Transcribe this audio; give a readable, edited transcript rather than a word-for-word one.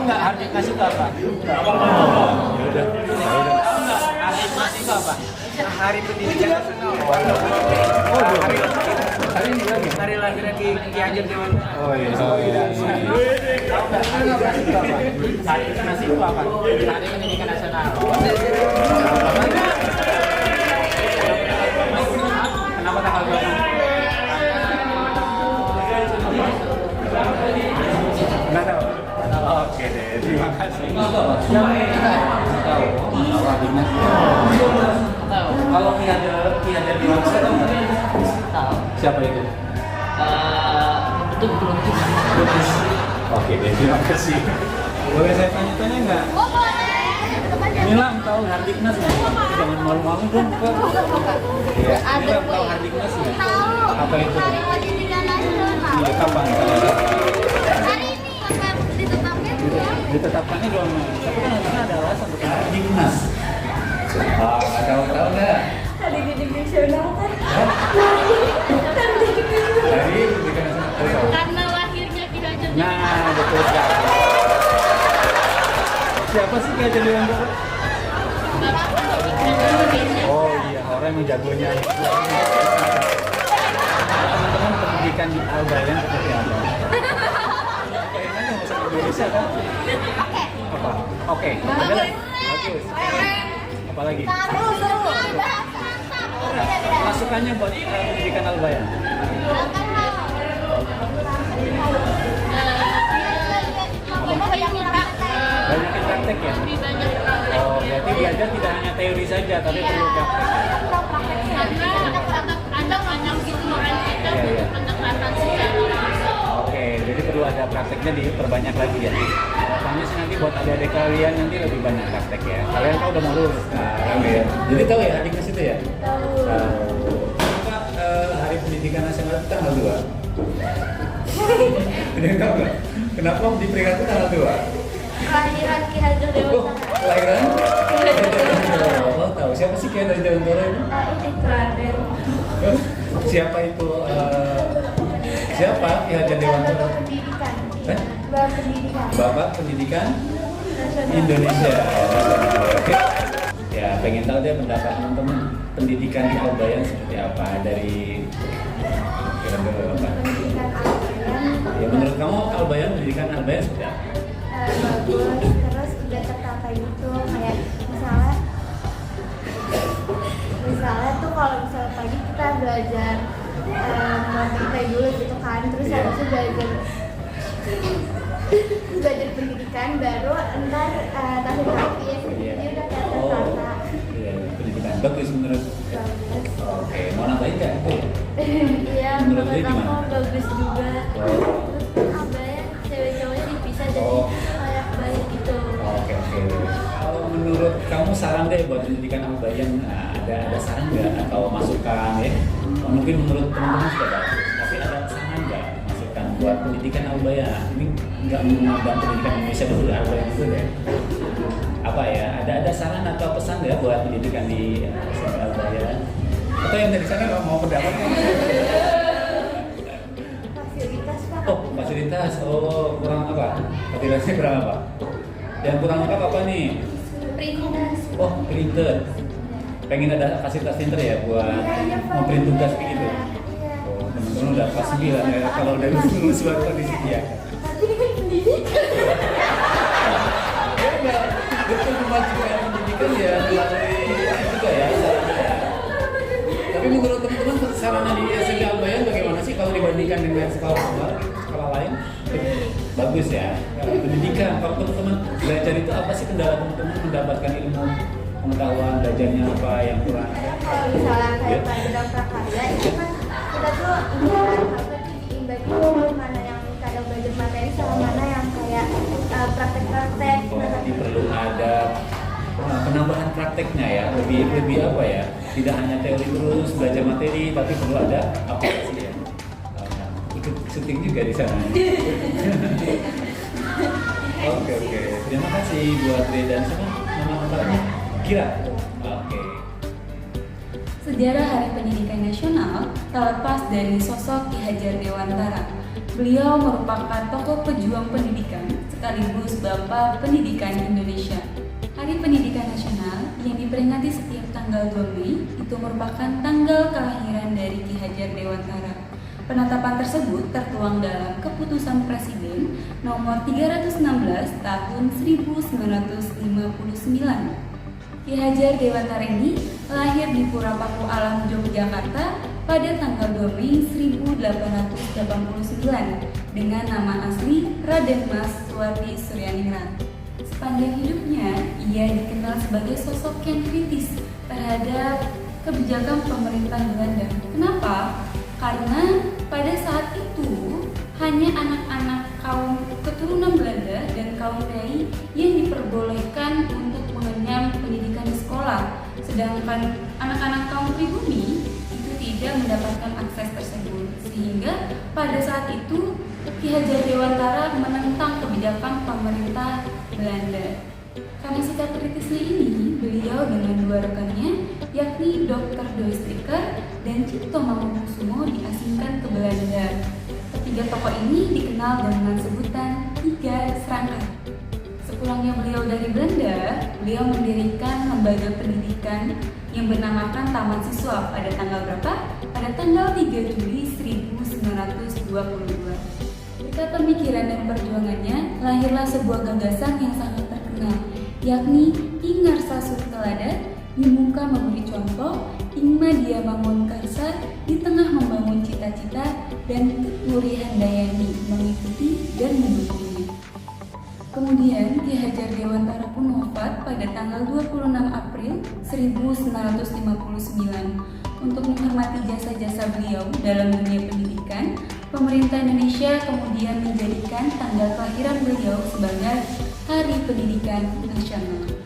nggak Hardiknas itu apa? Ya udah. Tahu nggak Hardiknas itu apa? Hari Pendidikan Nasional. Hari ini lagi. Hari lahirnya Ki Hajar Dewantara. Oh iya. Tahu nggak Hardiknas itu apa? Hardiknas itu apa? Hari Pendidikan Nasional. Kenapa tanggal 26? Nggak tahu. Oke deh, terima kasih. Yang tahu Hardiknas. Kalau Ki Hajar Dewantara tahu. Siapa itu? Itu belum Oke deh, terima kasih. Boleh saya tanya-tanya nggak? Oh, boleh. Nilam tahu Hardiknas nggak? Jangan malu-malu dong, Pak. Iya. Ada Nilam tahu gue. Hardiknas nggak? Tahu. Apa itu? Hari Pendidikan Nasional. Iya, kapan? Hari ini yang ditetapkan ya. Ditetapkannya 2 Mei. Tapi kan harusnya ada alasan untuk Hardiknas. Nggak tahu nggak? Hari Pendidikan Nasional kan. Hari Pendidikan Nasional. Karena lahirnya Ki Hajar Dewantara. Nah, betul sekali. Siapa sih Ki Hajar Dewantara? Bapak Pendidikan Indonesia. Oh iya, orang yang jagonya. Teman-teman pendidikan di Albayan seperti apa? Kayaknya nggak usah Indonesia kan? Apa? Oke. Bagus. Apalagi? Masukannya buat pendidikan Albayan. Banyakin praktek ya? Oh, berarti belajar tidak hanya teori saja, tapi perlu praktek. Ada banyak gitu orang kita Iya. pendekatan secara Oke, jadi perlu ada prakteknya diperbanyak lagi ya. Harapannya sih nanti buat adik-adik kalian nanti lebih banyak praktek ya. Kalian kan udah mau lulus sekarang ya. Jadi tahu ya Hardiknas itu ya? Tahu. Kenapa Hari Pendidikan Nasional itu tanggal 2? Ada yang tahu nggak? Kenapa diperingati tanggal 2? kelahiran Ki Hajar Oh, Dewantara. kelahiran? Oh, tahu. Siapa sih Ki Hajar Dewantara ini? Itu Raden. Siapa itu? Siapa Ki Hajar Dewantara? Pendidikan. Eh? Bapak Pendidikan. Bapak Pendidikan Nasional. Indonesia. Oke. Ya, pengen tahu deh pendapat teman-teman pendidikan di Albayan seperti apa dari kira-kira apa? Pendidikan Albayan. Ya, menurut kamu pendidikan Albayan seperti apa? Bagus, terus udah tertata gitu kayak misalnya tuh kalau misalnya pagi kita belajar matematika dulu gitu kan, terus Iya. habis itu belajar pendidikan baru ntar tahun terakhir Iya. dia udah kayak Oh, tertata. iya, pendidikan bagus menurut. Bagus. Oke, mau nambahin nggak? Iya, Menurut menurut dia aku gimana? bagus juga. Oh. Terus Albayan cewek-ceweknya dipisah jadi Oh. kayak baik gitu. Oke. Kalau menurut kamu saran deh buat pendidikan Albayan, ada saran nggak atau masukan ya? Mungkin menurut teman-teman sudah bagus, tapi ada saran nggak masukan buat pendidikan Albayan? Ini nggak memandang pendidikan Indonesia dulu, Albayan dulu deh. Apa ya? Ada saran atau pesan nggak buat pendidikan di SMP Albayan? Atau yang dari sana nggak mau pendapat? Fasilitas Pak. Oh, fasilitas. Oh, kurang apa? Fasilitasnya kurang apa? Yang kurang lengkap apa nih? Prioritas. Oh, printer. Pengen ada fasilitas printer ya buat memprint tugas kayak gitu. Oh, teman-teman udah kelas 9 ya. Kalau udah lulus baru disediakan. Tapi ini kan pendidikan. Ya enggak, betul kemajuan pendidikan ya melalui juga ya. Tapi menurut teman-teman sarana di SMP Albayan bagaimana sih kalau dibandingkan dengan sekolah lain? Bagus ya. Pendidikan, kalau teman-teman belajar itu apa sih kendala teman-teman mendapatkan ilmu pengetahuan belajarnya apa yang kurang? Kalau misalnya kayak pelajaran prakarya itu kan kita tuh diimbangi mana yang kadang belajar materi sama mana yang kayak praktek-praktek. Jadi perlu ada penambahan prakteknya ya, lebih apa ya? Tidak hanya teori terus belajar materi, tapi perlu ada aplikasi ya. Ikut syuting juga di sana. Oke. Terima kasih buat Reda dan siapa nama lengkapnya? Kira. Oke. Sejarah Hari Pendidikan Nasional tak lepas dari sosok Ki Hajar Dewantara. Beliau merupakan tokoh pejuang pendidikan sekaligus Bapak Pendidikan Indonesia. Hari Pendidikan Nasional yang diperingati setiap tanggal 2 Mei itu merupakan tanggal kelahiran dari Ki Hajar Dewantara. Penetapan tersebut tertuang dalam Keputusan Presiden nomor 316 tahun 1959. Ki Hajar Dewantara ini lahir di Pura Paku Alam, Yogyakarta pada tanggal 2 Mei 1889 dengan nama asli Raden Mas Suwardi Suryaningrat. Sepanjang hidupnya, ia dikenal sebagai sosok yang kritis terhadap kebijakan pemerintah Belanda. Kenapa? Karena pada saat itu hanya anak-anak kaum keturunan Belanda dan kaum Dai yang diperbolehkan untuk mengenyam pendidikan di sekolah, sedangkan anak-anak kaum pribumi itu tidak mendapatkan akses tersebut. Sehingga pada saat itu Ki Hajar Dewantara menentang kebijakan pemerintah Belanda. Karena sikap kritisnya ini, beliau dengan dua rekannya, yakni Dr. Doistrijker dan Cipto Mangunkusumo diasingkan ke Belanda. Ketiga tokoh ini dikenal dengan sebutan Tiga Serangkai. Sepulangnya beliau dari Belanda, beliau mendirikan lembaga pendidikan yang bernamakan Taman Siswa pada tanggal berapa? Pada tanggal 3 Juli 1922. Berkat pemikiran dan perjuangannya, lahirlah sebuah gagasan yang sangat terkenal, yakni Ingarsa Surtelada, Dimuka memberi contoh, Ingma dia bangun karsa, di tengah membangun cita-cita, dan Muri Handayani mengikuti dan mendukungnya. Kemudian Ki Hajar Dewantara pun wafat pada tanggal 26 April 1959. Untuk menghormati jasa-jasa beliau dalam dunia pendidikan, pemerintah Indonesia kemudian menjadikan tanggal kelahiran beliau sebagai Hari Pendidikan Nasional.